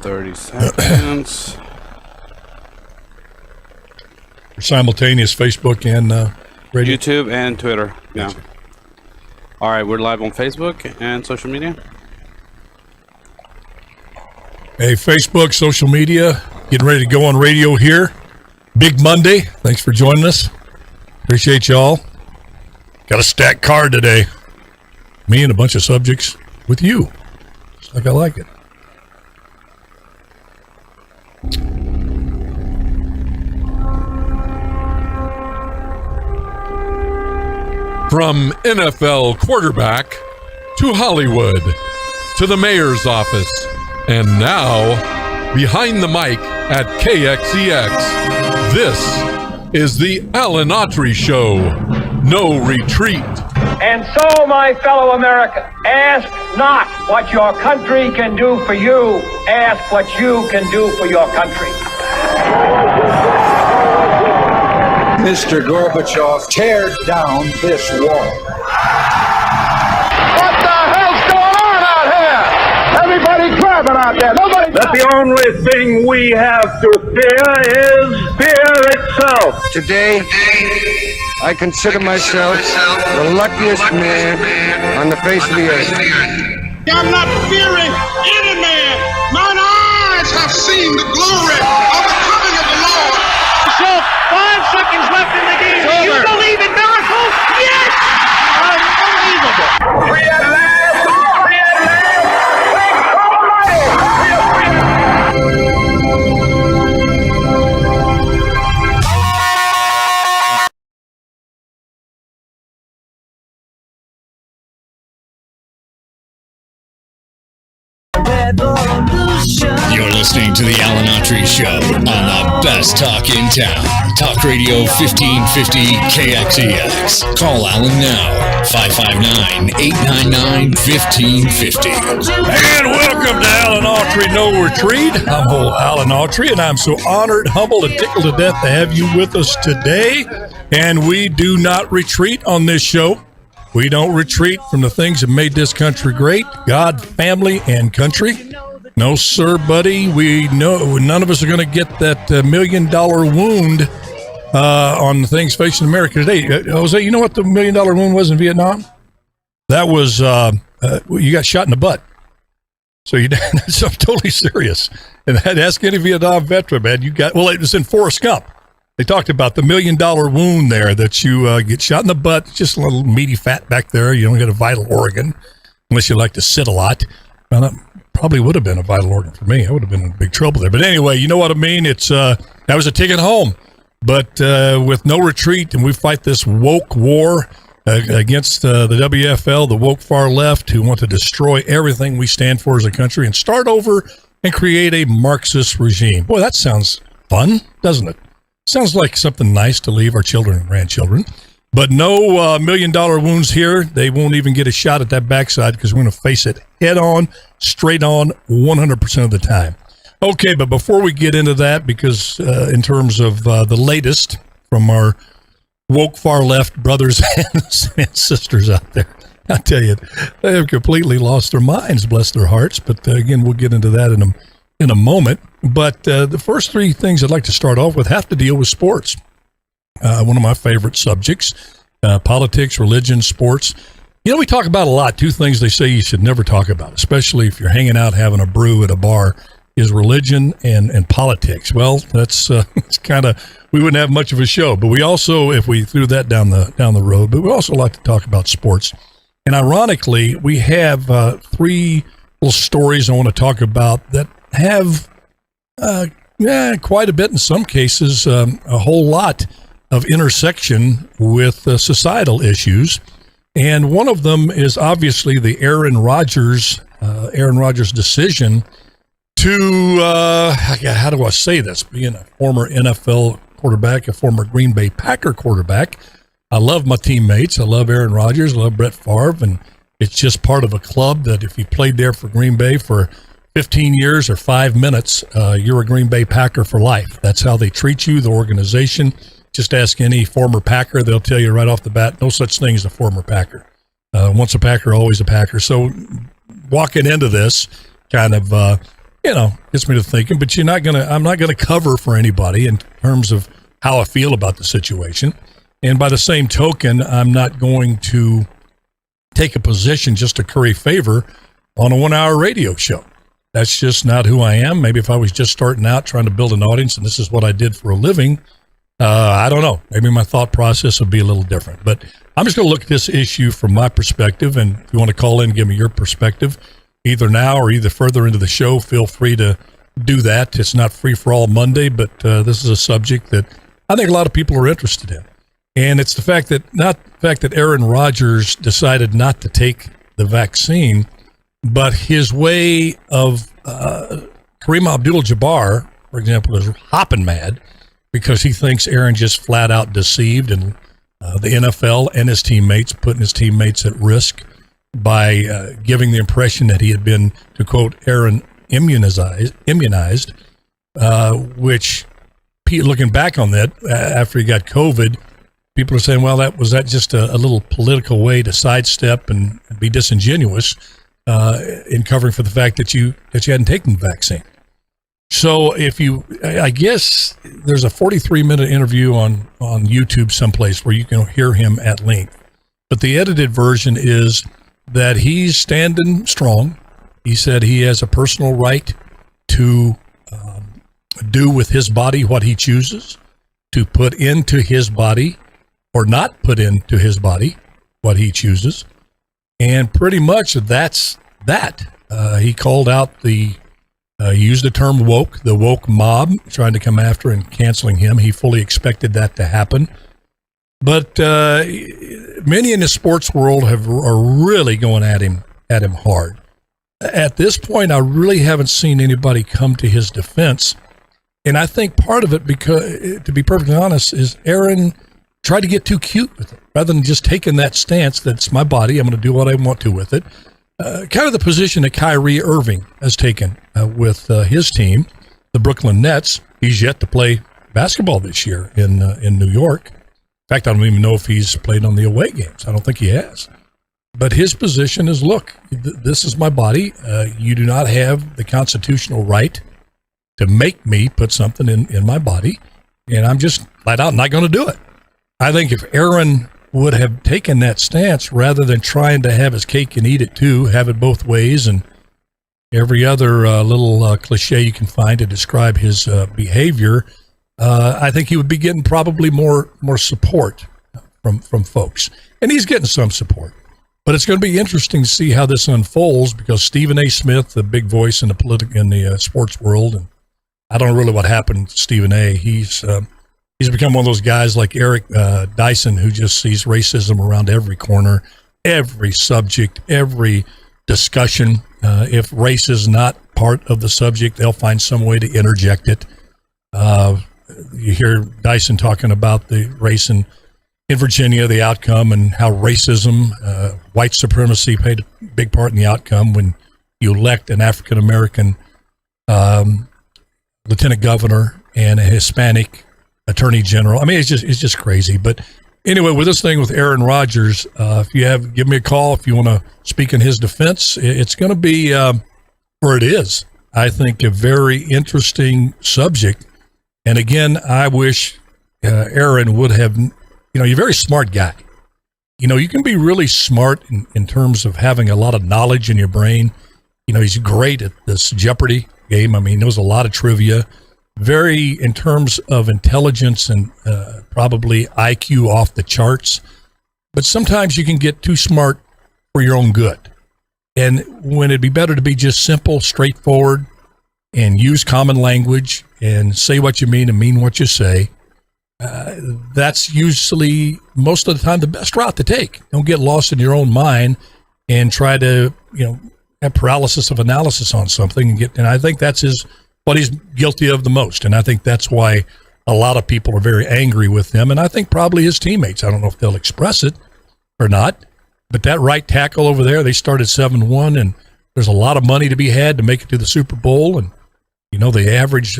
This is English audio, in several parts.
30 seconds. Simultaneous Facebook and radio? YouTube and Twitter. Yeah. All right, we're live on Facebook and social media. Hey, Facebook, social media, getting ready to go on radio here. Big Monday. Thanks for joining us. Appreciate y'all. Got a stacked card today. Me and a bunch of subjects with you. Just like I like it. From NFL quarterback to Hollywood to the mayor's office and now behind the mic at KXEX, this is the Alan Autry Show. No retreat. And so, my fellow Americans, ask not what your country can do for you, ask what you can do for your country. Mr. Gorbachev, tear down this wall. What the hell's going on out here? Everybody grabbing out there. Nobody. That the only thing we have to fear is fear itself. Today, I consider myself the luckiest man on the face of the earth. I'm not fearing any man. Mine eyes have seen the glory of the coming of the Lord. So, 5 seconds left in the game. Do you believe in miracles? Yes! Unbelievable. Free at last! Free at last! Thanks Almighty! We are free. You're listening to the Alan Autry Show on the best talk in town. Talk Radio 1550 KXEX. Call Alan now, 559-899-1550. And welcome to Alan Autry No Retreat. I'm old Alan Autry, and I'm so honored, humbled, and tickled to death to have you with us today. And we do not retreat on this show. We don't retreat from the things that made this country great: God, family, and country. No, sir, buddy. We know none of us are going to get that $1 million wound on the things facing America today. Jose, you know what the $1 million wound was in Vietnam? That was you got shot in the butt. So I'm totally serious. And ask any Vietnam veteran, man. It was in Forrest Gump. They talked about the $1 million wound there that you get shot in the butt. Just a little meaty fat back there. You don't get a vital organ unless you like to sit a lot. Well, that probably would have been a vital organ for me. I would have been in big trouble there. But anyway, you know what I mean? It's that was a ticket home. But with no retreat, and we fight this woke war against the WFL, the woke far left, who want to destroy everything we stand for as a country and start over and create a Marxist regime. Boy, that sounds fun, doesn't it? Sounds like something nice to leave our children and grandchildren. But no $1 million wounds here. They won't even get a shot at that backside because we're going to face it head on, straight on, 100% of the time. Okay, but before we get into that, because in terms of the latest from our woke far left brothers and sisters out there, I tell you, they have completely lost their minds, bless their hearts. But again, we'll get into that in a moment. But the first 3 things I'd like to start off with have to deal with sports. One of my favorite subjects, politics, religion, sports. You know, we talk about a lot. 2 things they say you should never talk about, especially if you're hanging out having a brew at a bar, is religion and politics. Well, that's it's kind of, we wouldn't have much of a show. But we also, if we threw that down the road, but we also like to talk about sports. And ironically, we have 3 little stories I want to talk about that have quite a bit, in some cases, a whole lot of intersection with societal issues. And one of them is obviously the Aaron Rodgers decision to, how do I say this, being a former NFL quarterback, a former Green Bay Packer quarterback. I love my teammates. I love Aaron Rodgers. I love Brett Favre. And it's just part of a club that if you played there for Green Bay for 15 years or 5 minutes, you're a Green Bay Packer for life. That's how they treat you, the organization. Just ask any former Packer. They'll tell you right off the bat, no such thing as a former Packer. Once a Packer, always a Packer. So walking into this kind of, gets me to thinking, but I'm not going to cover for anybody in terms of how I feel about the situation. And by the same token, I'm not going to take a position just to curry favor on a 1-hour radio show. That's just not who I am. Maybe if I was just starting out trying to build an audience and this is what I did for a living, I don't know. Maybe my thought process would be a little different. But I'm just going to look at this issue from my perspective. And if you want to call in and give me your perspective, either now or either further into the show, feel free to do that. It's not free for all Monday, but this is a subject that I think a lot of people are interested in. And it's the fact that Aaron Rodgers decided not to take the vaccine, but his way of Kareem Abdul-Jabbar, for example, is hopping mad because he thinks Aaron just flat out deceived, and the NFL and his teammates, putting his teammates at risk by giving the impression that he had been, to quote Aaron, immunized, which, looking back on that, after he got COVID, people are saying, well, was that just a little political way to sidestep and be disingenuous in covering for the fact that you hadn't taken the vaccine. So I guess there's a 43-minute interview on YouTube someplace where you can hear him at length. But the edited version is that he's standing strong. He said he has a personal right to do with his body what he chooses, to put into his body or not put into his body what he chooses. And pretty much that's that. He called out used the term woke, the woke mob, trying to come after and canceling him. He fully expected that to happen. But many in the sports world are really going at him hard. At this point, I really haven't seen anybody come to his defense. And I think part of it, because to be perfectly honest, is Aaron tried to get too cute with it. Rather than just taking that stance, that's my body, I'm going to do what I want to with it. Kind of the position that Kyrie Irving has taken with his team, the Brooklyn Nets. He's yet to play basketball this year in New York. In fact, I don't even know if he's played on the away games. I don't think he has. But his position is, look, this is my body. You do not have the constitutional right to make me put something in my body, and I'm just flat out not going to do it. I think if Aaron would have taken that stance rather than trying to have his cake and eat it too, have it both ways, and every other little cliche you can find to describe his behavior, I think he would be getting probably more support from folks. And he's getting some support. But it's going to be interesting to see how this unfolds, because Stephen A. Smith, the big voice in the sports world, and I don't know really what happened to Stephen A. He's become one of those guys like Eric Dyson, who just sees racism around every corner, every subject, every discussion. If race is not part of the subject, they'll find some way to interject it. You hear Dyson talking about the race in Virginia, the outcome, and how racism, white supremacy played a big part in the outcome when you elect an African-American lieutenant governor and a Hispanic attorney general. I mean, it's just crazy. But anyway, with this thing with Aaron Rodgers, give me a call if you want to speak in his defense. It's going to be, or it is, I think, a very interesting subject. And again, I wish Aaron would have, you're a very smart guy. You can be really smart in terms of having a lot of knowledge in your brain. He's great at this Jeopardy game. I mean, he knows a lot of trivia. Very, in terms of intelligence and probably IQ off the charts. But sometimes you can get too smart for your own good. And when it'd be better to be just simple, straightforward, and use common language and say what you mean and mean what you say, that's usually, most of the time, the best route to take. Don't get lost in your own mind and try to, have paralysis of analysis on something. And I think that's what he's guilty of the most. And I think that's why a lot of people are very angry with him. And I think probably his teammates. I don't know if they'll express it or not. But that right tackle over there, they started 7-1, and there's a lot of money to be had to make it to the Super Bowl. And, the average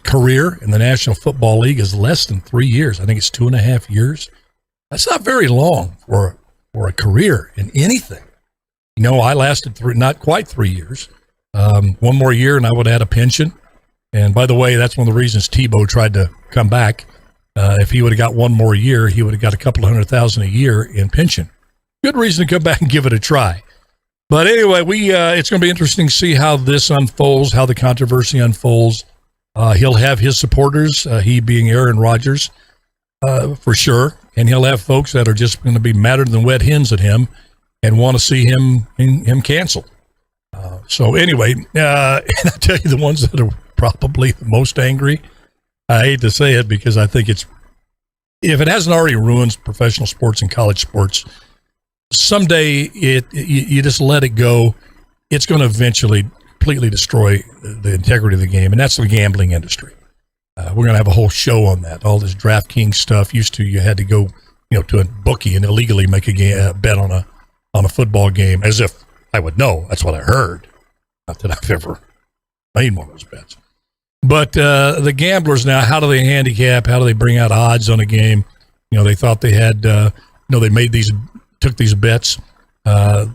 career in the National Football League is less than 3 years. I think it's 2.5 years. That's not very long for a career in anything. I lasted not quite 3 years. One more year, and I would add a pension. And by the way, that's one of the reasons Tebow tried to come back. If he would have got one more year, he would have got a couple of $100,000 a year in pension. Good reason to come back and give it a try. But anyway, it's going to be interesting to see how this unfolds, how the controversy unfolds. He'll have his supporters, he being Aaron Rodgers, for sure. And he'll have folks that are just going to be madder than wet hens at him and want to see him canceled. So anyway, and I'll tell you the ones that are probably the most angry. I hate to say it because I think if it hasn't already ruined professional sports and college sports, someday you just let it go. It's going to eventually completely destroy the integrity of the game, and that's the gambling industry. We're going to have a whole show on that. All this DraftKings stuff. Used to, you had to go, to a bookie and illegally make a bet on a football game, as if I would know. That's what I heard. Not that I've ever made one of those bets. But the gamblers now, how do they handicap? How do they bring out odds on a game? They thought they had, they took these bets,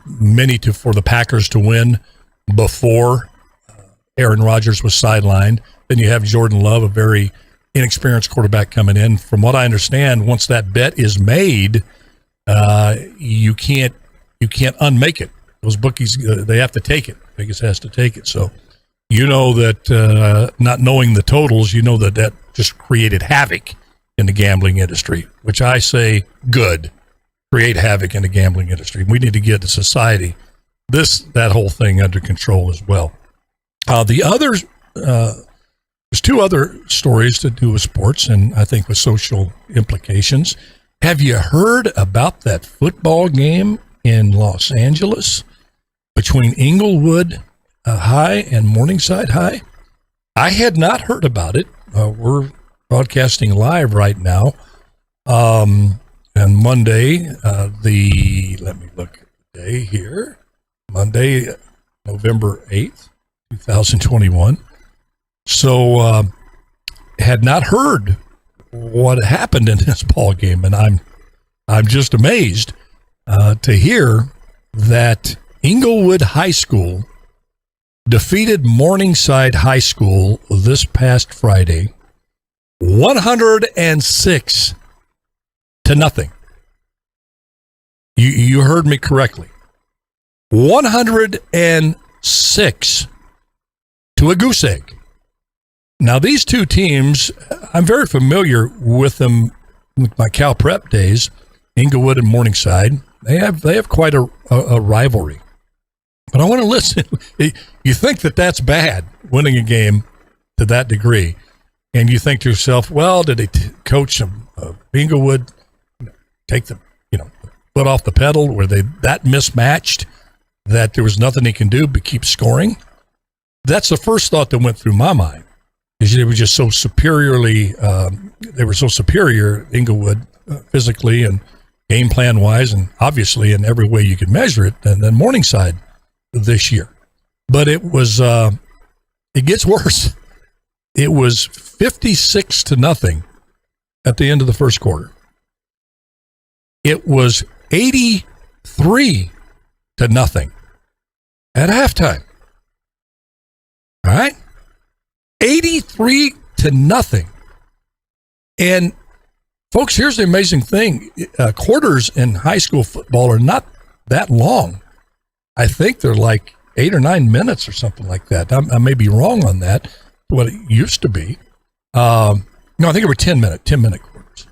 many for the Packers to win before Aaron Rodgers was sidelined. Then you have Jordan Love, a very inexperienced quarterback, coming in. From what I understand, once that bet is made, you can't unmake it. Those bookies, they have to take it. Vegas has to take it. So that not knowing the totals, that just created havoc in the gambling industry, which I say good. Create havoc in the gambling industry. We need to get the society, that whole thing under control as well. There's two other stories to do with sports and I think with social implications. Have you heard about that football game in Los Angeles between Inglewood High and Morningside High? I had not heard about it. We're broadcasting live right now. And Monday, let me look at the day here. Monday, November 8th, 2021. So, had not heard what happened in this ball game, and I'm just amazed to hear that Inglewood High School defeated Morningside High School this past Friday, 106 to nothing. You heard me correctly. 106 to a goose egg. Now, these two teams, I'm very familiar with them with my Cal Prep days, Inglewood and Morningside. They have quite a rivalry. But I want to listen. You think that's bad, winning a game to that degree. And you think to yourself, well, did coach Inglewood take the foot off the pedal? Were they that mismatched that there was nothing he can do but keep scoring? That's the first thought that went through my mind. Because they were just so superiorly, Inglewood, physically and game plan wise, and obviously in every way you could measure it, than Morningside this year. But it gets worse. It was 56 to nothing at the end of the first quarter. It was 83 to nothing at halftime. All right? 83 to nothing. And folks, here's the amazing thing. Quarters in high school football are not that long. I think they're like 8 or 9 minutes or something like that. I may be wrong on that, what it used to be. No, I think it were 10-minute quarters.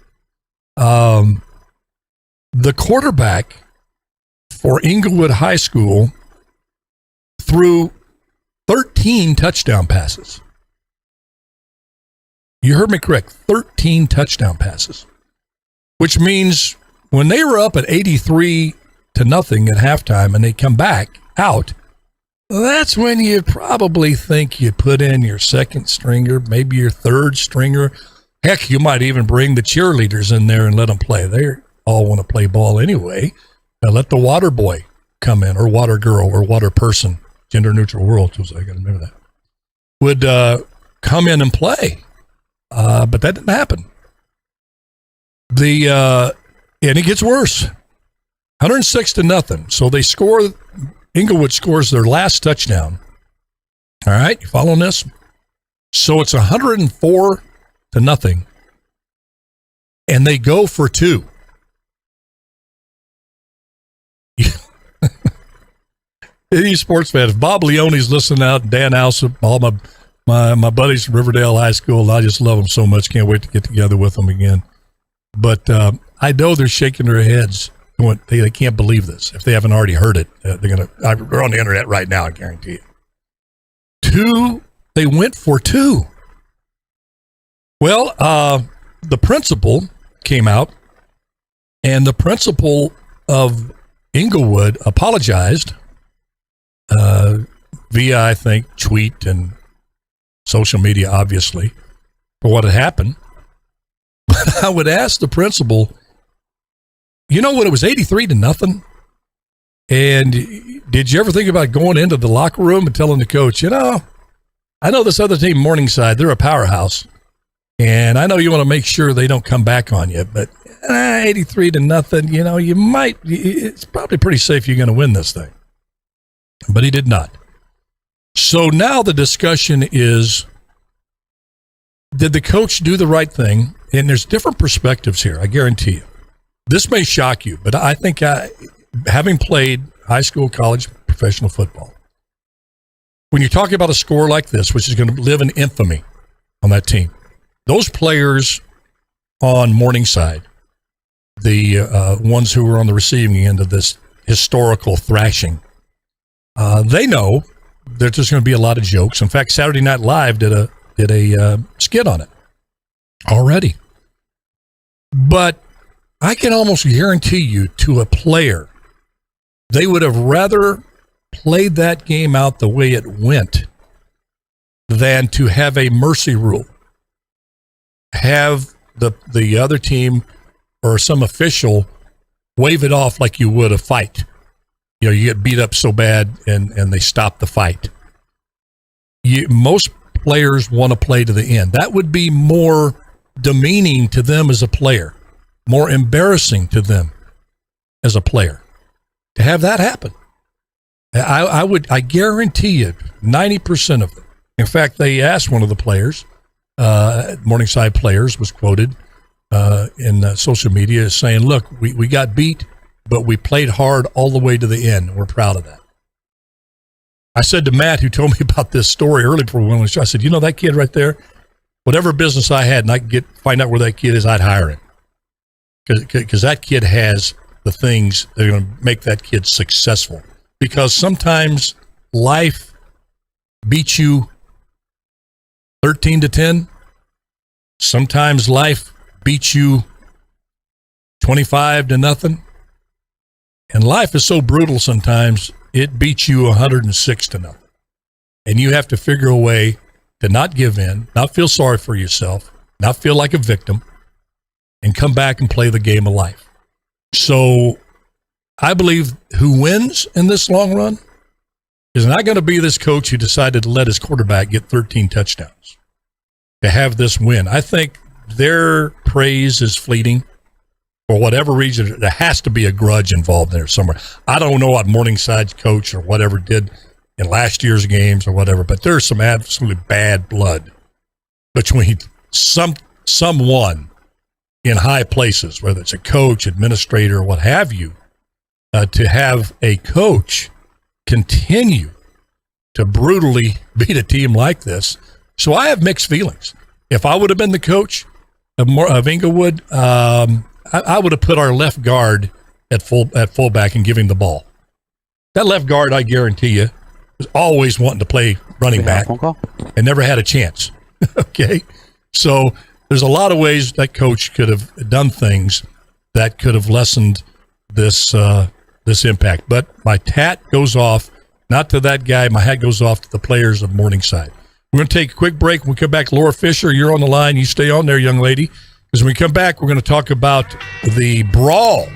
The quarterback for Inglewood High School threw 13 touchdown passes. You heard me correct, 13 touchdown passes, which means when they were up at 83 to nothing at halftime and they come back out, that's when you probably think you put in your second stringer, maybe your third stringer. Heck, you might even bring the cheerleaders in there and let them play. They all want to play ball anyway. Now let the water boy come in, or water girl, or water person, gender neutral world, so I got to remember that, would come in and play. But that didn't happen. And it gets worse. 106 to nothing. So they score. Inglewood scores their last touchdown All right, you following this? So it's 104-0, and they go for 2. Any sports fan, if Bob Leone's listening out, Dan Alsop, all my buddies from Riverdale High School, I just love them so much. Can't wait to get together with them again. But I know they're shaking their heads. They can't believe this. If they haven't already heard it, they're on the internet right now, I guarantee you. 2, they went for 2. Well, the principal came out, and the principal of Inglewood apologized via, I think, tweet and social media, obviously, for what had happened. But I would ask the principal, you know what, it was 83-0. And did you ever think about going into the locker room and telling the coach, I know this other team, Morningside, they're a powerhouse. And I know you want to make sure they don't come back on you, but 83-0, you might, it's probably pretty safe you're going to win this thing. But he did not. So now the discussion is, did the coach do the right thing? And there's different perspectives here, I guarantee you. This may shock you, but I think having played high school, college, professional football, when you're talking about a score like this, which is going to live in infamy on that team, those players on Morningside, the ones who were on the receiving end of this historical thrashing, they know there's just going to be a lot of jokes. In fact, Saturday Night Live did a skit on it already. But I can almost guarantee you, to a player, they would have rather played that game out the way it went than to have a mercy rule. Have the other team or some official wave it off like you would a fight. You get beat up so bad and they stop the fight. Most players want to play to the end. That would be more demeaning to them as a player, more embarrassing to them as a player, to have that happen. I guarantee you 90% of them. In fact, they asked one of the players, Morningside players, was quoted in social media as saying, look, we got beat, but we played hard all the way to the end. We're proud of that. I said to Matt, who told me about this story early before we went on the show, I said, that kid right there, whatever business I had and I could find out where that kid is, I'd hire him. Because that kid has the things that are going to make that kid successful. Because sometimes life beats you 13-10. Sometimes life beats you 25-0. And life is so brutal sometimes, it beats you 106-0. And you have to figure a way to not give in, not feel sorry for yourself, not feel like a victim, and come back and play the game of life. So I believe who wins in this long run is not going to be this coach who decided to let his quarterback get 13 touchdowns to have this win. I think their praise is fleeting. For whatever reason, there has to be a grudge involved there somewhere. I don't know what Morningside's coach or whatever did in last year's games or whatever, but there's some absolutely bad blood between someone in high places, whether it's a coach, administrator, or what have you, to have a coach continue to brutally beat a team like this. So I have mixed feelings. If I would have been the coach of Inglewood, I would have put our left guard at fullback and give him the ball. That left guard, I guarantee you, was always wanting to play running back and never had a chance. Okay? So there's a lot of ways that coach could have done things that could have lessened this impact. But my hat goes off, not to that guy. My hat goes off to the players of Morningside. We're going to take a quick break. When we come back, Laura Fisher, you're on the line. You stay on there, young lady. Because when we come back, we're going to talk about the brawl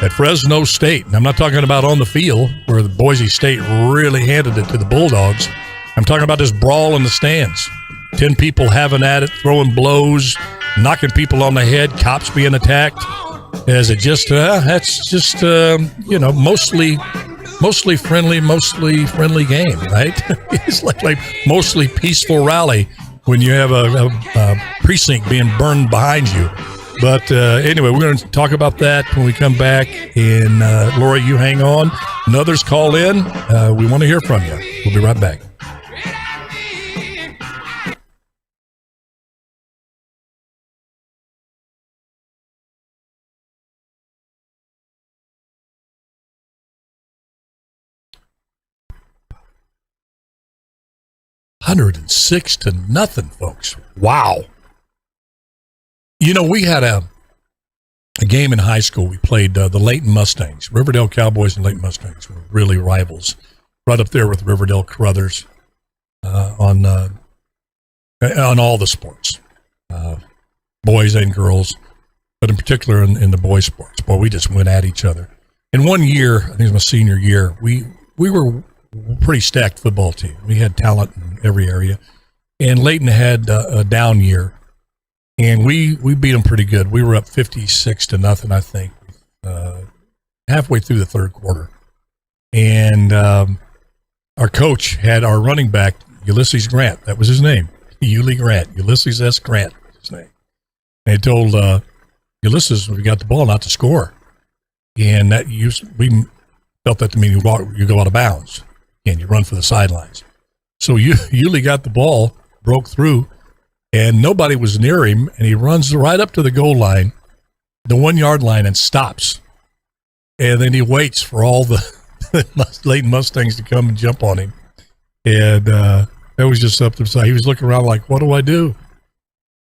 at Fresno State. And I'm not talking about on the field where the Boise State really handed it to the Bulldogs. I'm talking about this brawl in the stands. 10 people having at it, throwing blows, knocking people on the head, cops being attacked. Is it just, that's just, mostly mostly friendly game, right? It's like mostly peaceful rally when you have a precinct being burned behind you. But anyway, we're going to talk about that when we come back. And Laura, you hang on. And others call in. We want to hear from you. We'll be right back. $106-0, folks. Wow. You know, we had a game in high school. We played the Layton Mustangs. Riverdale Cowboys and Layton Mustangs were really rivals. Right up there with Riverdale Carruthers on all the sports, boys and girls, but in particular in the boys' sports. Boy, we just went at each other. In one year, I think it was my senior year, we were a pretty stacked football team. We had talent in every area. And Layton had a down year. And we beat them pretty good. We were up 56-0, I think, halfway through the third quarter. And our coach had our running back, Ulysses Grant. That was his name. Ulysses S. Grant was his name. And he told Ulysses, we got the ball, not to score. And we felt that to mean you go out of bounds and you run for the sidelines. So Uli got the ball, broke through, and nobody was near him, and he runs right up to the goal line, the 1 yard line, and stops. And then he waits for all the Layton Mustangs to come and jump on him. And that was just something. So he was looking around like, what do I do?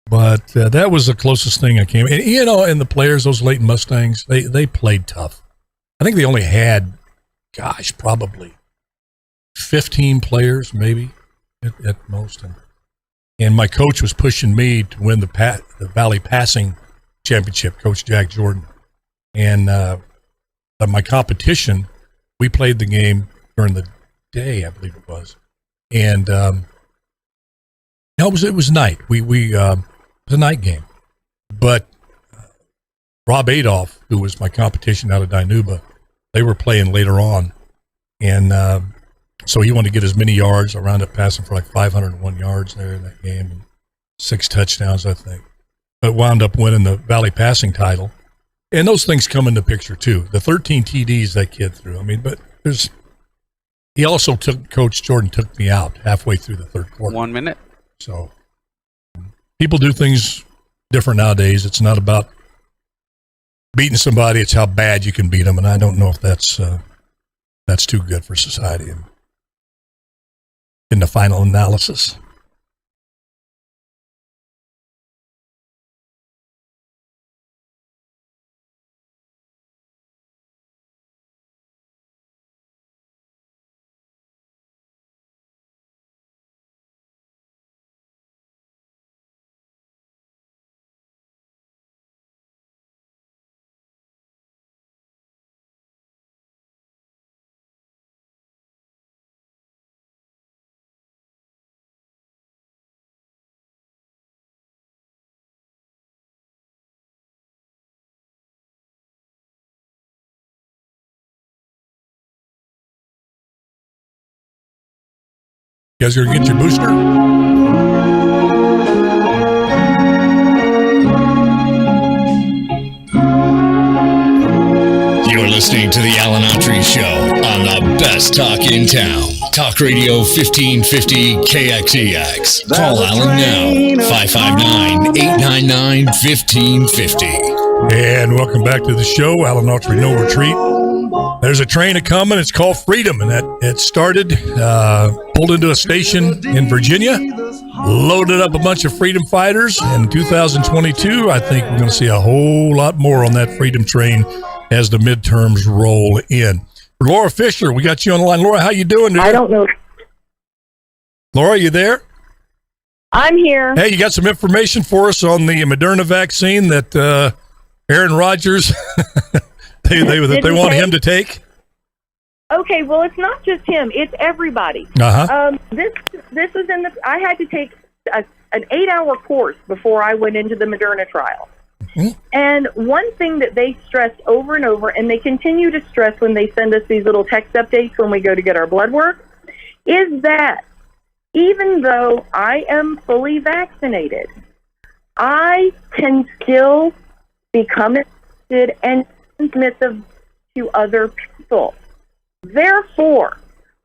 But that was the closest thing I came. And, you know, and the players, those Layton Mustangs, they played tough. I think they only had, probably 15 players, maybe, at most. And my coach was pushing me to win the Valley Passing Championship, Coach Jack Jordan. And my competition, we played the game during the day, I believe it was. And it was night. It was a night game. But Rob Adolph, who was my competition out of Dinuba, they were playing later on. And so he wanted to get as many yards. I wound up passing for like 501 yards there in that game, and 6 touchdowns, I think. But wound up winning the Valley Passing title. And those things come into picture too. The 13 TDs that kid threw. I mean, but he also Coach Jordan took me out halfway through the third quarter. 1 minute. So people do things different nowadays. It's not about beating somebody, it's how bad you can beat them. And I don't know if that's too good for society in the final analysis. You guys gonna get your booster? You're listening to the Alan Autry Show on the best talk in town. Talk Radio 1550 KXEX. Call Alan now, 559-899-1550. And welcome back to the show. Alan Autry, no retreat. There's a train a-coming. It's called Freedom, and it started, pulled into a station in Virginia, loaded up a bunch of freedom fighters. In 2022, I think we're going to see a whole lot more on that freedom train as the midterms roll in. Laura Fisher, we got you on the line. Laura, how you doing today? I don't know. Laura, you there? I'm here. Hey, you got some information for us on the Moderna vaccine that Aaron Rodgers... they want him to take? Okay, well, it's not just him; it's everybody. This was in the. I had to take an 8-hour course before I went into the Moderna trial, And one thing that they stressed over and over, and they continue to stress when they send us these little text updates when we go to get our blood work, is that even though I am fully vaccinated, I can still become infected and transmit them to other people. Therefore,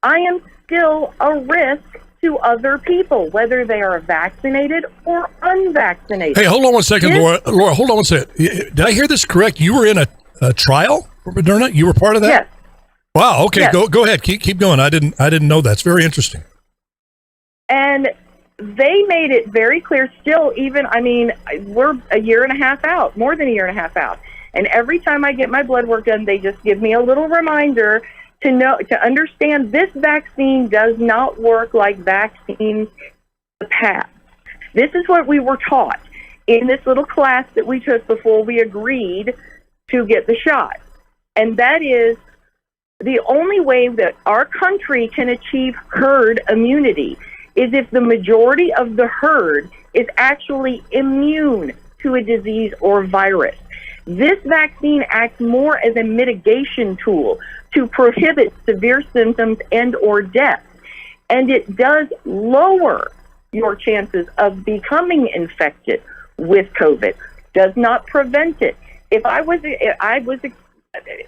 I am still a risk to other people, whether they are vaccinated or unvaccinated. Hey, hold on one second, Laura. Laura, hold on one second. Did I hear this correct? You were in a trial for Moderna? You were part of that? Yes. Wow. Okay. Yes. Go ahead. Keep going. I didn't know that. It's very interesting. And they made it very clear still, we're a year and a half out, more than a year and a half out. And every time I get my blood work done, they just give me a little reminder to understand this vaccine does not work like vaccines in the past. This is what we were taught in this little class that we took before we agreed to get the shot. And that is the only way that our country can achieve herd immunity is if the majority of the herd is actually immune to a disease or virus. This vaccine acts more as a mitigation tool to prohibit severe symptoms and or death. And it does lower your chances of becoming infected with COVID. Does not prevent it. If I was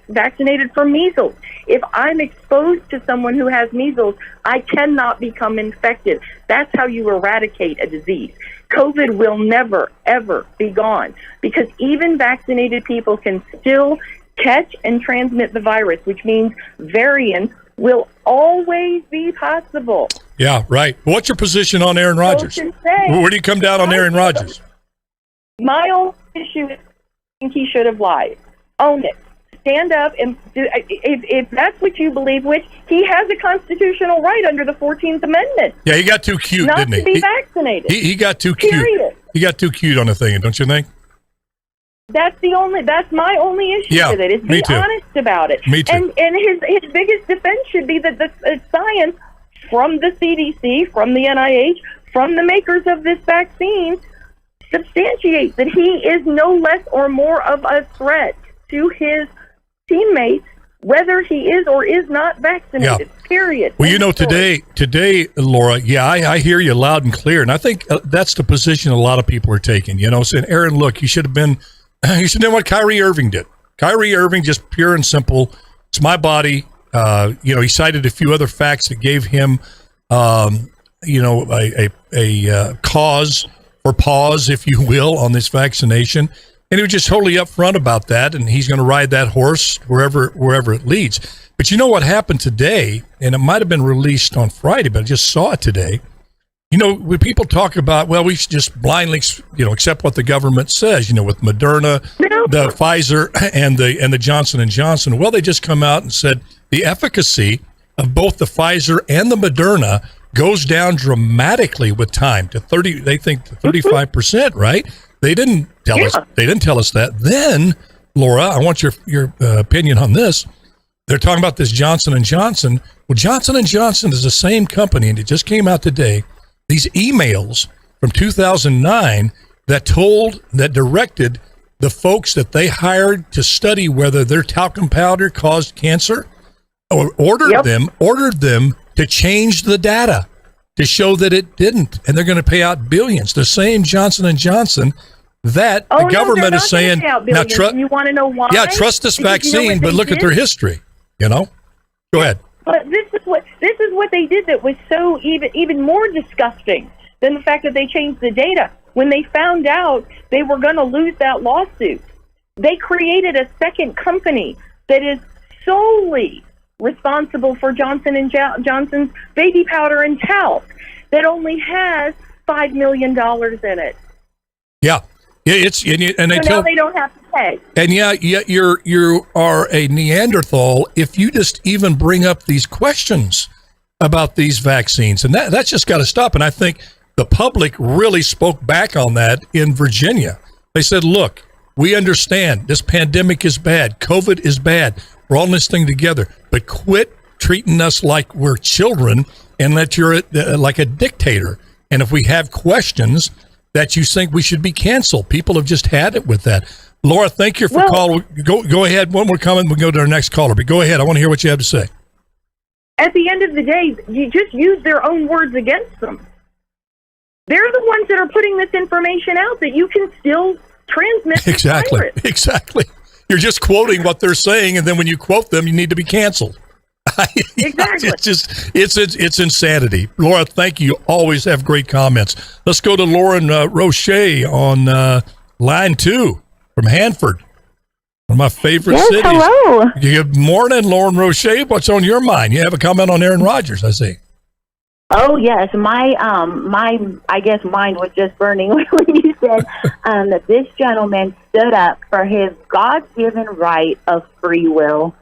vaccinated for measles, if I'm exposed to someone who has measles, I cannot become infected. That's how you eradicate a disease. COVID will never, ever be gone because even vaccinated people can still catch and transmit the virus, which means variants will always be possible. Yeah, right. What's your position on Aaron Rodgers? Where do you come down on Aaron Rodgers? My only issue is I think he should have lied. Own it. Stand up and do, if that's what you believe, which he has a constitutional right under the 14th Amendment. Yeah, he got too cute, not didn't he? To be vaccinated. He got too cute. Period. He got too cute on the thing, don't you think? That's my only issue with it. Is me be too. honest about it. Me too. And his biggest defense should be that the science from the CDC, from the NIH, from the makers of this vaccine substantiates that he is no less or more of a threat to his teammates, whether he is or is not vaccinated. Yeah. Period. Well, today, Laura, I hear you loud and clear, and I think that's the position a lot of people are taking. Saying, Aaron, look, you should have done what Kyrie Irving did. Kyrie Irving, just pure and simple. It's my body. He cited a few other facts that gave him, a cause for pause, if you will, on this vaccination. And he was just totally upfront about that, and he's going to ride that horse wherever it leads. But you know what happened today, and it might have been released on Friday, but I just saw it today. When people talk about, well, we should just blindly, accept what the government says, with Moderna, the Pfizer, and the Johnson & Johnson. Well, they just come out and said the efficacy of both the Pfizer and the Moderna goes down dramatically with time to 30. They think to 35%, right? They didn't tell us. They didn't tell us that. Then, Laura, I want your opinion on this. They're talking about this Johnson & Johnson. Well, Johnson & Johnson is the same company, and it just came out today. These emails from 2009 that directed the folks that they hired to study whether their talcum powder caused cancer, or ordered them to change the data to show that it didn't, and they're going to pay out billions. The same Johnson & Johnson that the government is saying, now you want to know why? Yeah, trust this vaccine, but look at their history. Go ahead. But this is what they did that was so even more disgusting than the fact that they changed the data. When they found out they were going to lose that lawsuit, they created a second company that is solely responsible for Johnson & Johnson's baby powder and talc that only has $5 million in it. Yeah. Yeah, now they don't have to pay. And you are a Neanderthal if you just even bring up these questions about these vaccines, and that's just got to stop. And I think the public really spoke back on that in Virginia. They said, "Look, we understand this pandemic is bad, COVID is bad. We're all in this thing together, but quit treating us like we're children and that you're like a dictator. And if we have questions." that you think we should be canceled. People have just had it with that. Laura, thank you for calling. Go ahead. One more comment. We'll go to our next caller. But go ahead. I want to hear what you have to say. At the end of the day, you just use their own words against them. They're the ones that are putting this information out that you can still transmit. Exactly. You're just quoting what they're saying, and then when you quote them, you need to be canceled. Exactly. It's insanity. Laura, thank you. You always have great comments. Let's go to Lauren Roche on line 2 from Hanford. One of my favorite cities. Hello. Good morning, Lauren Roche. What's on your mind? You have a comment on Aaron Rodgers, I see. Oh yes, my I guess mind was just burning when you said that this gentleman stood up for his God-given right of free will.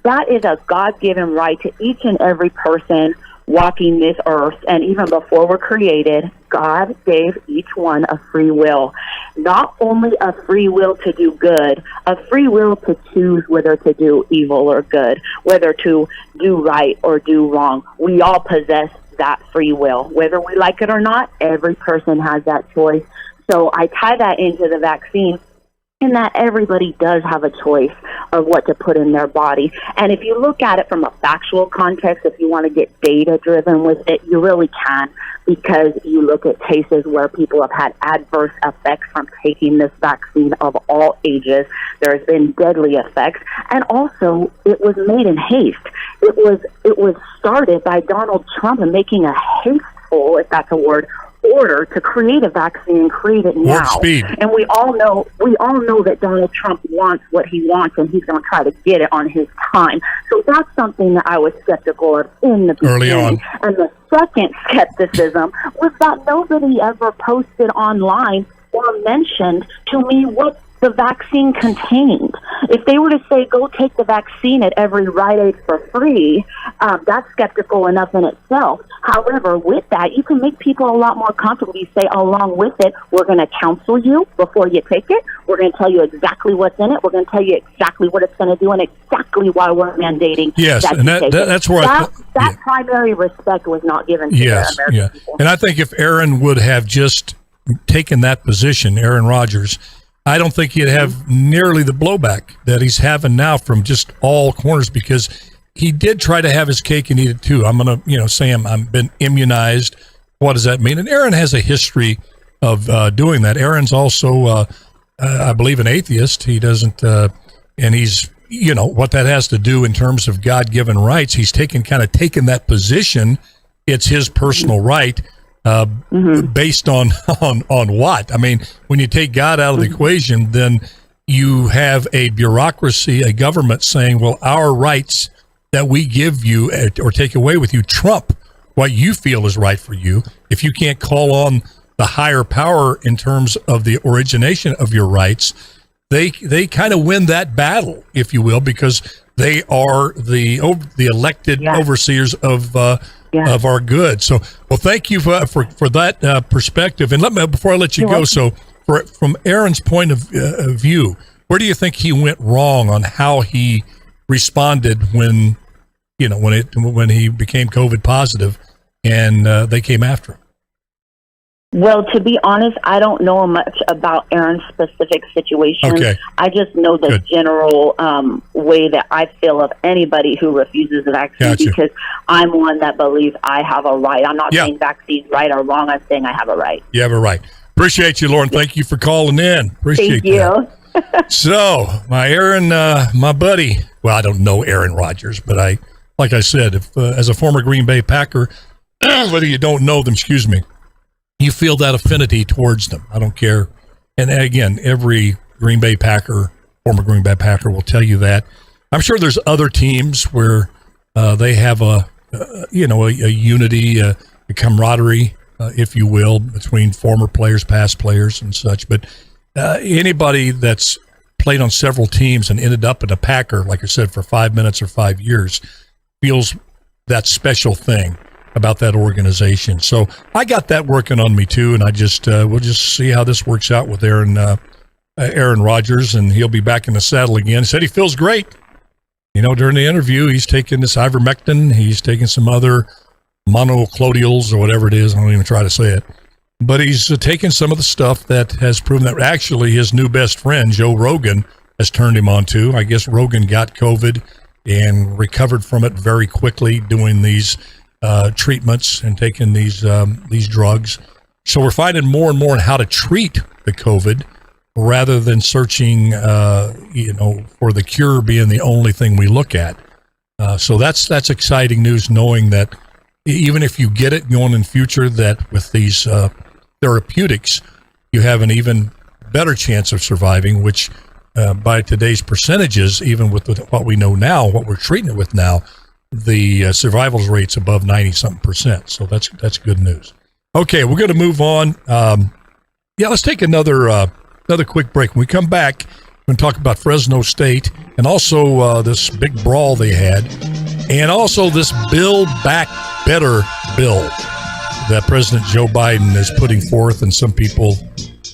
That is a God-given right to each and every person walking this earth, and even before we're created, God gave each one a free will. Not only a free will to do good, a free will to choose whether to do evil or good, whether to do right or do wrong. We all possess that free will. Whether we like it or not, every person has that choice. So I tie that into the vaccine, in that everybody does have a choice of what to put in their body. And if you look at it from a factual context, if you want to get data-driven with it, you really can, because you look at cases where people have had adverse effects from taking this vaccine of all ages. There's been deadly effects. And also, it was made in haste. It was started by Donald Trump and making a hasteful, if that's a word, order to create a vaccine and create it now. Speed. And we all know that Donald Trump wants what he wants, and he's going to try to get it on his time. So that's something that I was skeptical of in the beginning. Early on. And the second skepticism was that nobody ever posted online or mentioned to me what the vaccine contained. If they were to say, go take the vaccine at every Rite Aid for free, that's skeptical enough in itself. However, with that, you can make people a lot more comfortable. You say, along with it, we're going to counsel you before you take it. We're going to tell you exactly what's in it. We're going to tell you exactly what it's going to do and exactly why we're mandating. Yes, that and that's where that primary respect was not given to the American people. And I think if Aaron would have just taken that position, Aaron Rodgers, I don't think he'd have nearly the blowback that he's having now from just all corners, because he did try to have his cake and eat it too. I'm going to, say I've been immunized. What does that mean? And Aaron has a history of doing that. Aaron's also, I believe, an atheist. He doesn't, and he's, what that has to do in terms of God-given rights. He's taken that position. It's his personal right. Based on what? I mean, when you take God out of the equation, then you have a bureaucracy, a government saying, well, our rights that we give you or take away with you trump what you feel is right for you. If you can't call on the higher power in terms of the origination of your rights, they kind of win that battle, if you will, because they are the elected overseers of our good. So, well, thank you for that perspective. And before I let you go, so from Aaron's point of view, where do you think he went wrong on how he responded when he became COVID positive and they came after him? Well, to be honest, I don't know much about Aaron's specific situation. Okay. I just know the general way that I feel of anybody who refuses the vaccine, because I'm one that believes I have a right. I'm not saying vaccines right or wrong. I'm saying I have a right. You have a right. Appreciate you, Lauren. Thank you for calling in. Appreciate that. So, my Aaron, my buddy, well, I don't know Aaron Rodgers, but like I said, if as a former Green Bay Packer, whether you don't know them, you feel that affinity towards them. I don't care. And again, every Green Bay Packer, former Green Bay Packer, will tell you that. I'm sure there's other teams where they have a unity, a camaraderie, if you will, between former players, past players, and such. But anybody that's played on several teams and ended up in a Packer, like I said, for 5 minutes or 5 years, feels that special thing about that organization. So I got that working on me too, and I just we'll just see how this works out with Aaron Rodgers, and he'll be back in the saddle again. He said he feels great. During the interview, he's taking this ivermectin, he's taking some other monoclonals or whatever it is. I don't even try to say it. But he's taken some of the stuff that has proven that actually his new best friend, Joe Rogan, has turned him on to. I guess Rogan got COVID and recovered from it very quickly doing these treatments and taking these drugs. So we're finding more and more on how to treat the COVID rather than searching, for the cure being the only thing we look at. So that's exciting news, knowing that even if you get it going in future, that with these therapeutics, you have an even better chance of surviving, which by today's percentages, even with what we know now, what we're treating it with now, the survival rate's above 90-something%. So that's good news. Okay, we're going to move on. Let's take another quick break. When we come back, we're going to talk about Fresno State and also this big brawl they had, and also this Build Back Better bill that President Joe Biden is putting forth, and some people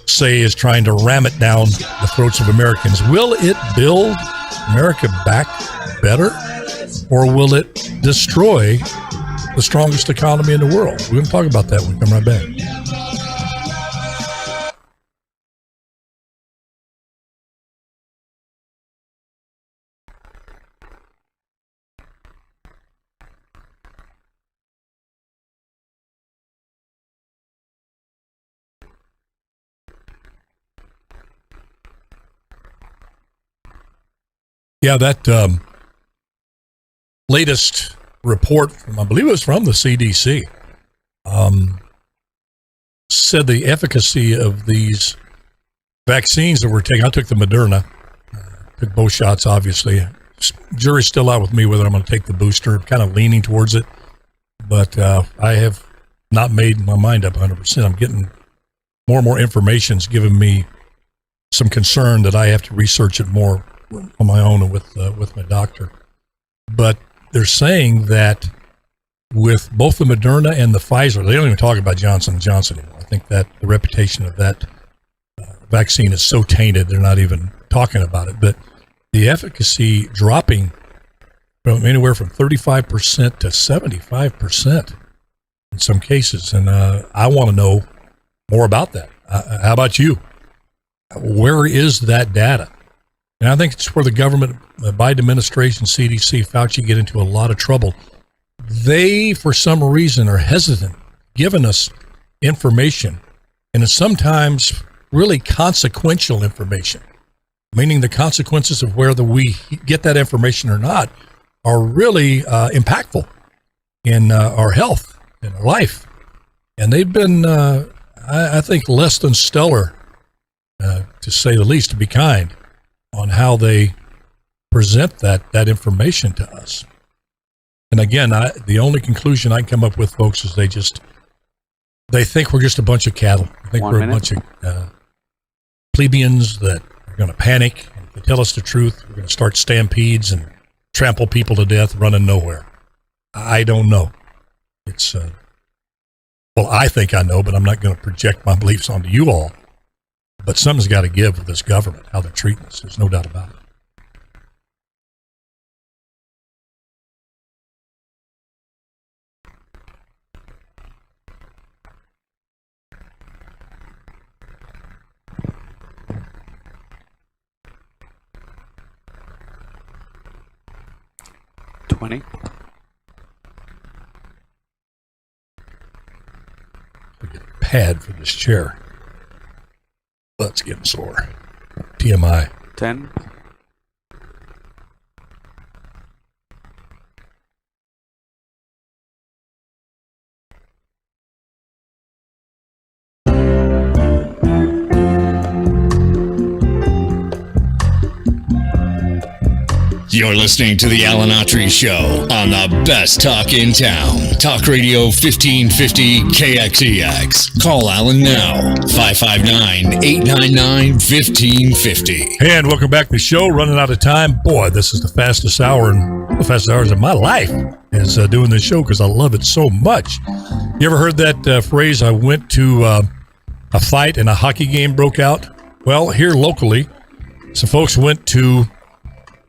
say is trying to ram it down the throats of Americans. Will it build America back better, or will it destroy the strongest economy in the world? We're going to talk about that when we come right back. Yeah, that latest report from, I believe it was from the CDC, said the efficacy of these vaccines that we're taking. I took the Moderna, took both shots, obviously. Jury's still out with me whether I'm going to take the booster. I'm kind of leaning towards it, but I have not made my mind up 100%. I'm getting more and more information. It's giving me some concern that I have to research it more on my own and with my doctor. But they're saying that with both the Moderna and the Pfizer, they don't even talk about Johnson & Johnson anymore. I think that the reputation of that vaccine is so tainted, they're not even talking about it. But the efficacy dropping from anywhere from 35% to 75% in some cases. And I want to know more about that. How about you? Where is that data? And I think it's where the government, the Biden administration, CDC, Fauci get into a lot of trouble. They, for some reason, are hesitant giving us information, and it's sometimes really consequential information, meaning the consequences of whether we get that information or not are really impactful in our health, in our life. And they've been, I think, less than stellar, to say the least, to be kind, on how they present that information to us. And again, the only conclusion I can come up with, folks, is they think we're just a bunch of cattle. I think we're a bunch of plebeians that are going to panic. And if they tell us the truth, we're going to start stampedes and trample people to death, running nowhere. I don't know. It's, I think I know, but I'm not going to project my beliefs onto you all. But something's got to give with this government, how they're treating us. There's no doubt about it. $20. We get a pad for this chair. Let's get sore. TMI. 10. You're listening to the Alan Autry Show on the best talk in town. Talk Radio 1550 KXEX. Call Alan now. 559-899-1550. Hey, and welcome back to the show. Running out of time. Boy, this is the fastest hour and the fastest hours of my life is doing this show because I love it so much. You ever heard that phrase, I went to a fight and a hockey game broke out? Well, here locally, some folks went to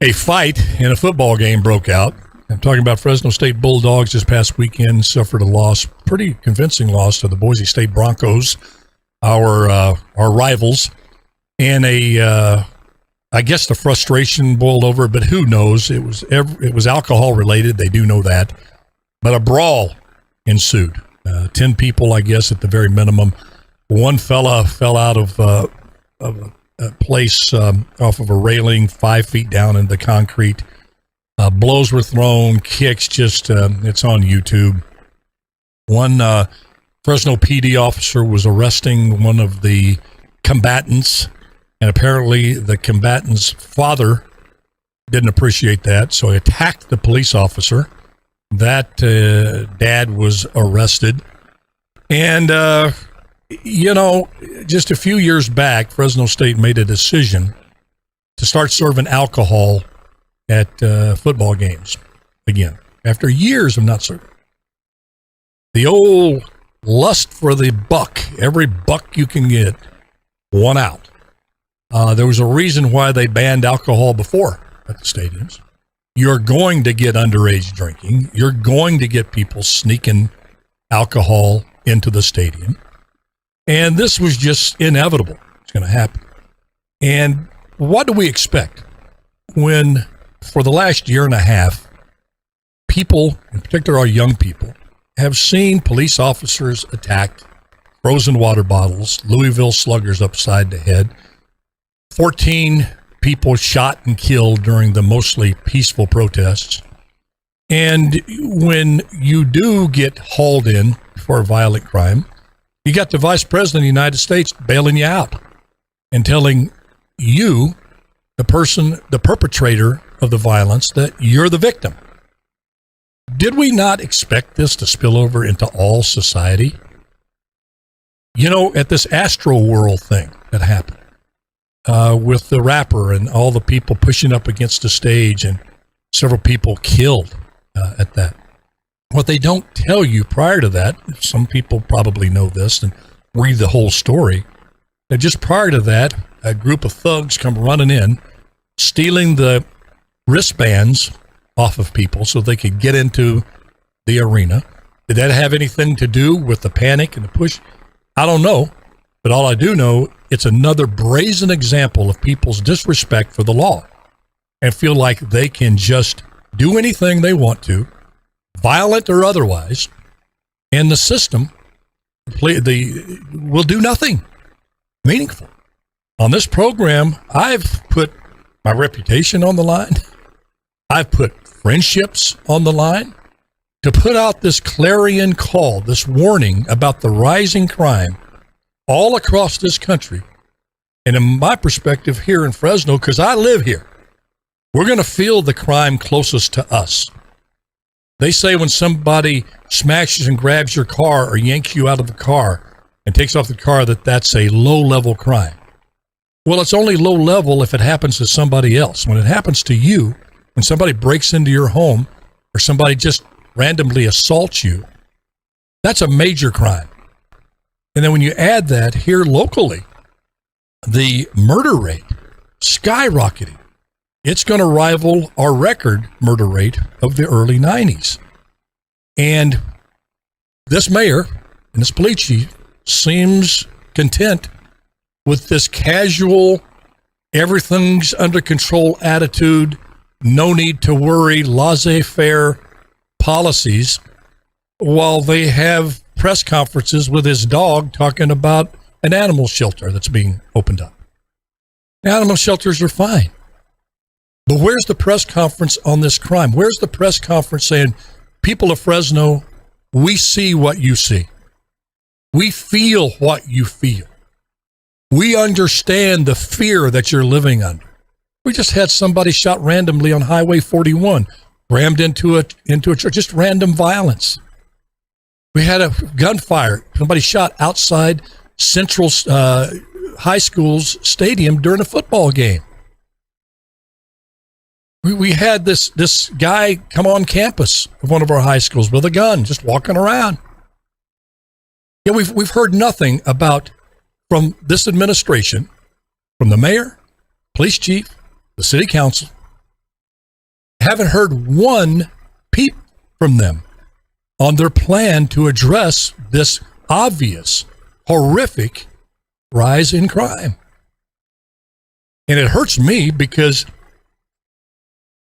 a fight and a football game broke out. I'm talking about Fresno State Bulldogs this past weekend suffered a loss, pretty convincing loss to the Boise State Broncos, our rivals, and I guess the frustration boiled over, but who knows? It was alcohol related. They do know that, but a brawl ensued. 10 people, I guess, at the very minimum. One fella fell out of a place off of a railing 5 feet down into the concrete. Blows were thrown, kicks, just it's on YouTube. One Fresno PD officer was arresting one of the combatants, and apparently the combatant's father didn't appreciate that, so he attacked the police officer. That dad was arrested. And, just a few years back, Fresno State made a decision to start serving alcohol at football games again, after years of not serving. The old lust for the buck, every buck you can get, won out. There was a reason why they banned alcohol before at the stadiums. You're going to get underage drinking. You're going to get people sneaking alcohol into the stadium. And this was just inevitable. It's going to happen. And what do we expect when, for the last year and a half, people, in particular our young people, have seen police officers attacked, frozen water bottles, Louisville sluggers upside the head, 14 people shot and killed during the mostly peaceful protests. And when you do get hauled in for a violent crime, you got the Vice President of the United States bailing you out and telling you, the perpetrator of the violence, that you're the victim. Did we not expect this to spill over into all society? At this Astro World thing that happened with the rapper and all the people pushing up against the stage and several people killed at that. What they don't tell you prior to that, some people probably know this and read the whole story, that just prior to that, a group of thugs come running in, stealing the wristbands off of people so they could get into the arena. Did that have anything to do with the panic and the push? I don't know, but all I do know, it's another brazen example of people's disrespect for the law and feel like they can just do anything they want to, violent or otherwise, and the system will do nothing meaningful. On this program, I've put my reputation on the line. I've put friendships on the line to put out this clarion call, this warning about the rising crime all across this country. And in my perspective here in Fresno, because I live here, we're going to feel the crime closest to us. They say when somebody smashes and grabs your car or yanks you out of the car and takes off the car, that's a low-level crime. Well, it's only low-level if it happens to somebody else. When it happens to you, when somebody breaks into your home or somebody just randomly assaults you, that's a major crime. And then when you add that here locally, the murder rate skyrocketing. It's going to rival our record murder rate of the early 90s. And this mayor and this police chief seems content with this casual, everything's under control attitude, no need to worry, laissez-faire policies, while they have press conferences with his dog talking about an animal shelter that's being opened up. Animal shelters are fine. But where's the press conference on this crime? Where's the press conference saying, people of Fresno, we see what you see. We feel what you feel. We understand the fear that you're living under. We just had somebody shot randomly on Highway 41, rammed into a church, just random violence. We had a gunfire. Somebody shot outside Central High School's stadium during a football game. We had this guy come on campus of one of our high schools with a gun, just walking around. Yeah, we've heard nothing from this administration, from the mayor, police chief, the city council. Haven't heard one peep from them on their plan to address this obvious, horrific rise in crime. And it hurts me because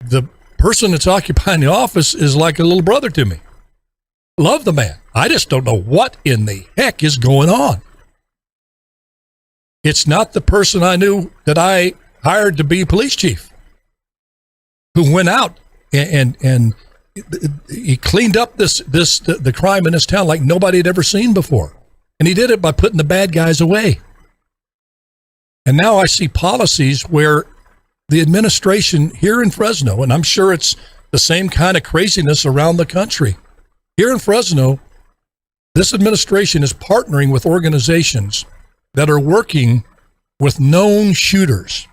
the person that's occupying the office is like a little brother to me. Love the man. I just don't know what in the heck is going on. It's not the person I knew that I hired to be police chief, who went out and he cleaned up the crime in this town like nobody had ever seen before. And he did it by putting the bad guys away. And now I see policies where the administration here in Fresno, and I'm sure it's the same kind of craziness around the country. Here in Fresno, this administration is partnering with organizations that are working with known shooters.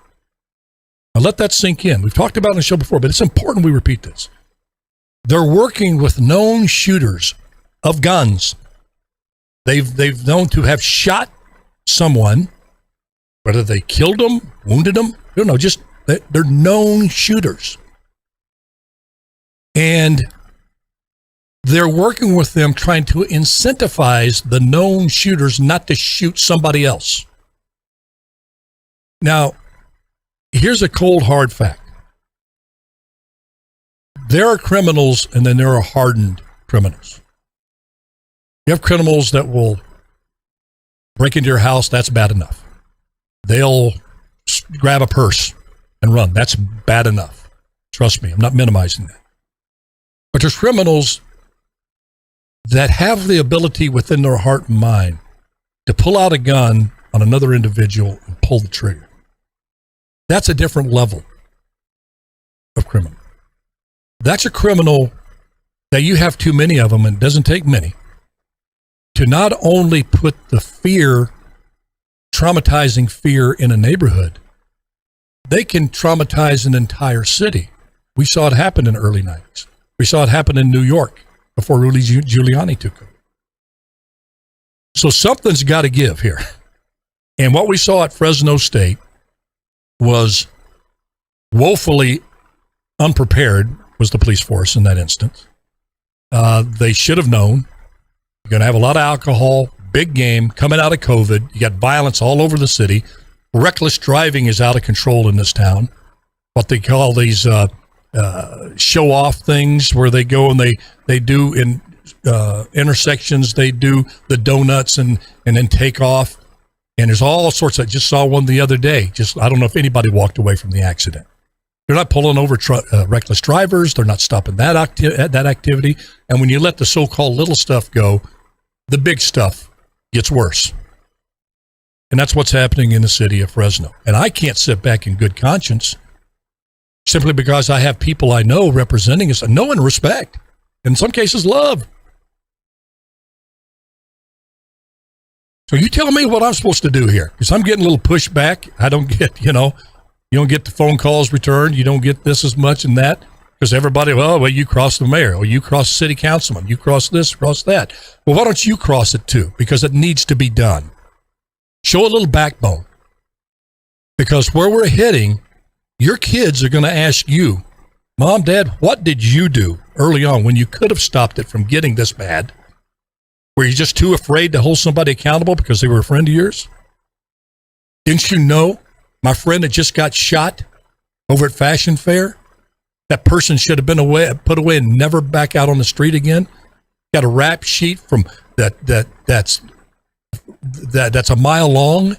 Now let that sink in. We've talked about it on the show before, but it's important we repeat this. They're working with known shooters of guns. They've known to have shot someone, whether they killed them, wounded them, I don't know, just they're known shooters. And they're working with them trying to incentivize the known shooters not to shoot somebody else. Now, here's a cold, hard fact. There are criminals and then there are hardened criminals. You have criminals that will break into your house, that's bad enough. They'll grab a purse and run, that's bad enough. Trust me, I'm not minimizing that. But there's criminals that have the ability within their heart and mind to pull out a gun on another individual and pull the trigger. That's a different level of criminal. That's a criminal that you have too many of them, and it doesn't take many, to not only put the fear, traumatizing fear in a neighborhood, they can traumatize an entire city. We saw it happen in the early 90s. We saw it happen in New York before Rudy Giuliani took over. So something's got to give here. And what we saw at Fresno State was woefully unprepared, was the police force in that instance. They should have known. You're going to have a lot of alcohol, big game, coming out of COVID. You got violence all over the city. Reckless driving is out of control in this town. What they call these show-off things where they go and they do in intersections, they do the donuts and then take off. And there's all sorts. I just saw one the other day. I don't know if anybody walked away from the accident. They're not pulling over reckless drivers. They're not stopping that activity. And when you let the so-called little stuff go, the big stuff gets worse. And that's what's happening in the city of Fresno. And I can't sit back in good conscience simply because I have people I know representing us, know and respect, in some cases love. So you tell me what I'm supposed to do here, because I'm getting a little pushback. I don't get, you don't get the phone calls returned. You don't get this as much and that, because everybody, well, you cross the mayor, or you cross the city councilman, you cross this, cross that. Well, why don't you cross it too? Because it needs to be done. Show a little backbone, because where we're heading, your kids are going to ask you, Mom, Dad, what did you do early on when you could have stopped it from getting this bad? Were you just too afraid to hold somebody accountable because they were a friend of yours? Didn't you know my friend that just got shot over at Fashion Fair? That person should have been put away and never back out on the street again. Got a rap sheet from that's a mile long,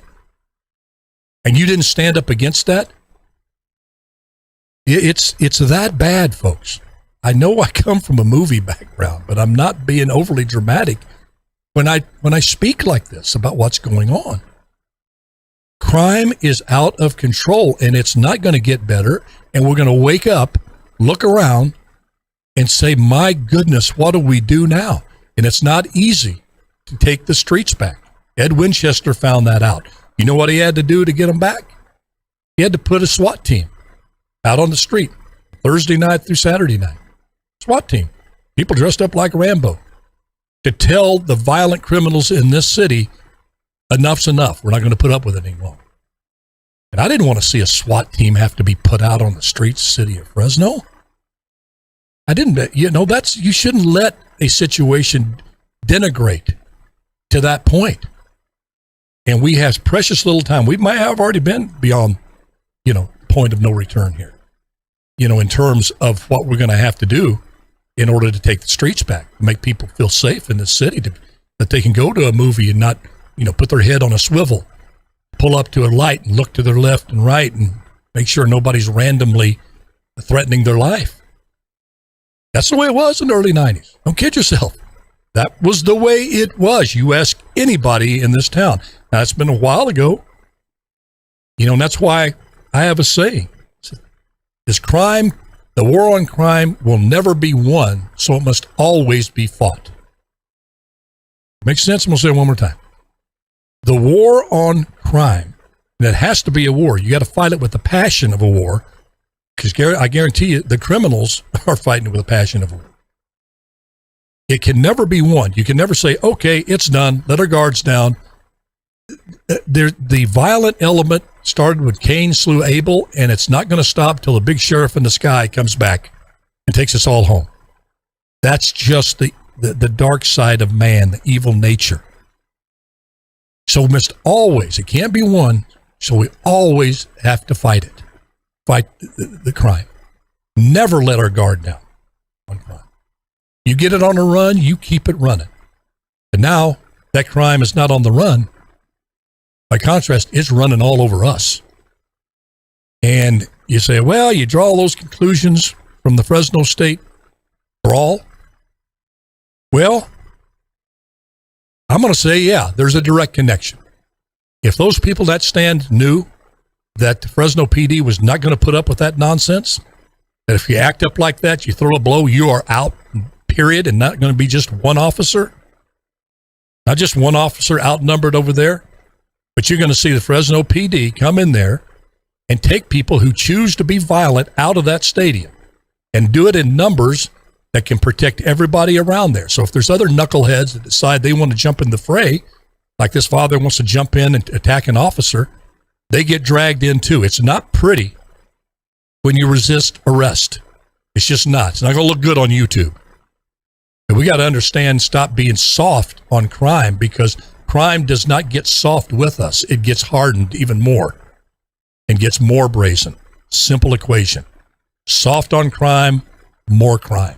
and you didn't stand up against that. It's that bad, folks. I know I come from a movie background, but I'm not being overly dramatic when I speak like this about what's going on. Crime is out of control, and it's not going to get better. And we're going to wake up, look around, and say, my goodness, what do we do now? And it's not easy to take the streets back. Ed Winchester found that out. You know what he had to do to get them back? He had to put a SWAT team out on the street Thursday night through Saturday night. SWAT team. People dressed up like Rambo to tell the violent criminals in this city, enough's enough. We're not going to put up with it anymore. And I didn't want to see a SWAT team have to be put out on the streets of the city of Fresno. I didn't, you shouldn't let a situation denigrate to that point. And we have precious little time. We might have already been beyond, point of no return here, in terms of what we're going to have to do in order to take the streets back, make people feel safe in the city, that they can go to a movie and not, put their head on a swivel, pull up to a light and look to their left and right and make sure nobody's randomly threatening their life. That's the way it was in the early 90s. Don't kid yourself. That was the way it was. You ask anybody in this town. Now, it's been a while ago, and that's why I have a saying. This crime, the war on crime, will never be won, so it must always be fought. Makes sense? I'm going to say it one more time. The war on crime, and it has to be a war. You got to fight it with the passion of a war, because I guarantee you the criminals are fighting it with the passion of a war. It can never be won. You can never say, okay, it's done, let our guards down. The violent element started when Cain slew Abel, and it's not going to stop till the big sheriff in the sky comes back and takes us all home. That's just the dark side of man, the evil nature. So we must always, it can't be won, so we always have to fight it. Fight the crime. Never let our guard down on crime. You get it on the run, you keep it running. But now that crime is not on the run. By contrast, it's running all over us. And you say, well, you draw those conclusions from the Fresno State brawl. Well, I'm going to say, yeah, there's a direct connection. If those people that stand knew that the Fresno PD was not going to put up with that nonsense, that if you act up like that, you throw a blow, you are out, period, and not going to be just one officer, not just one officer outnumbered over there, but you're going to see the Fresno PD come in there and take people who choose to be violent out of that stadium and do it in numbers that can protect everybody around there. So if there's other knuckleheads that decide they want to jump in the fray, like this father wants to jump in and attack an officer, they get dragged in too. It's not pretty when you resist arrest. It's just not. It's not going to look good on YouTube. And we got to understand, stop being soft on crime, because crime does not get soft with us. It gets hardened even more and gets more brazen. Simple equation. Soft on crime, more crime.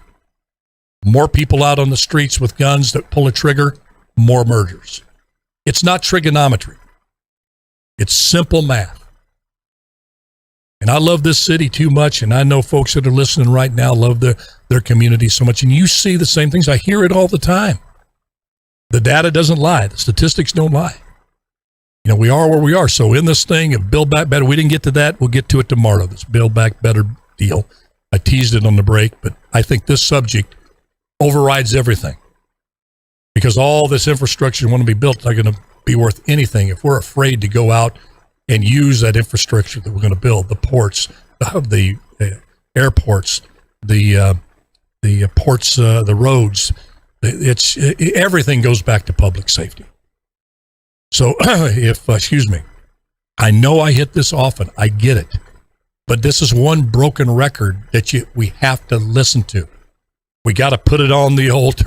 More people out on the streets with guns that pull a trigger, more murders. It's not trigonometry. It's simple math. And I love this city too much, and I know folks that are listening right now love their community so much, and you see the same things. I hear it all the time. The data doesn't lie. The statistics don't lie. We are where we are. So in this thing of Build Back Better, we didn't get to that. We'll get to it tomorrow, this Build Back Better deal. I teased it on the break, but I think this subject overrides everything, because all this infrastructure want to be built is not going to be worth anything if we're afraid to go out and use that infrastructure that we're going to build, the ports, the airports, the ports, the roads. Everything goes back to public safety. So excuse me, I know I hit this often. I get it. But this is one broken record that we have to listen to. We got to put it on the old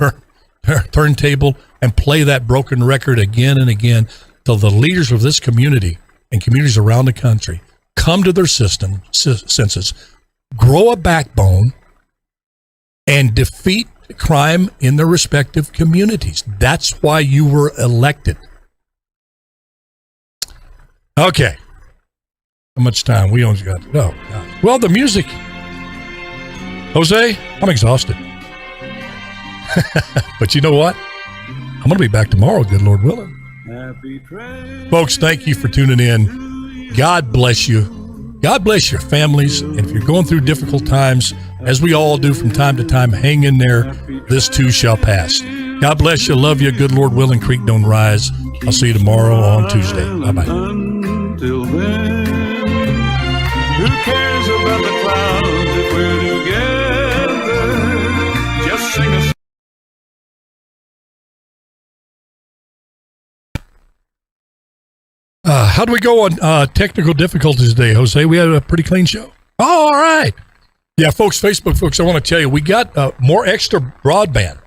turntable and play that broken record again and again till the leaders of this community and communities around the country come to their senses, grow a backbone, and defeat crime in their respective communities. That's why you were elected. Okay. How much time? We only got, well, the music. Jose, I'm exhausted. But you know what? I'm going to be back tomorrow, good Lord willing. Folks, thank you for tuning in. God bless you. God bless your families. And if you're going through difficult times, as we all do from time to time, hang in there. This too shall pass. God bless you. Love you. Good Lord willing, creek don't rise. I'll see you tomorrow on Tuesday. Bye-bye. Until then, who cares about the clouds if we're together? Just sing a how do we go on technical difficulties today, Jose? We had a pretty clean show. Oh, all right. Yeah, folks, Facebook folks, I want to tell you, we got more extra broadband.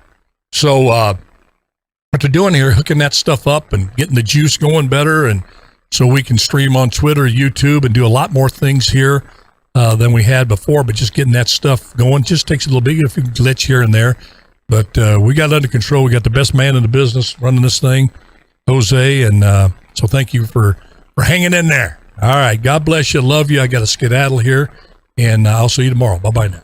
So what they're doing here, hooking that stuff up and getting the juice going better, and so we can stream on Twitter, YouTube, and do a lot more things here than we had before. But just getting that stuff going just takes a little bit, a few glitch here and there. But we got it under control. We got the best man in the business running this thing, Jose, and so thank you for hanging in there. All right, God bless you. Love you. I got to skedaddle here, and I'll see you tomorrow. Bye-bye now.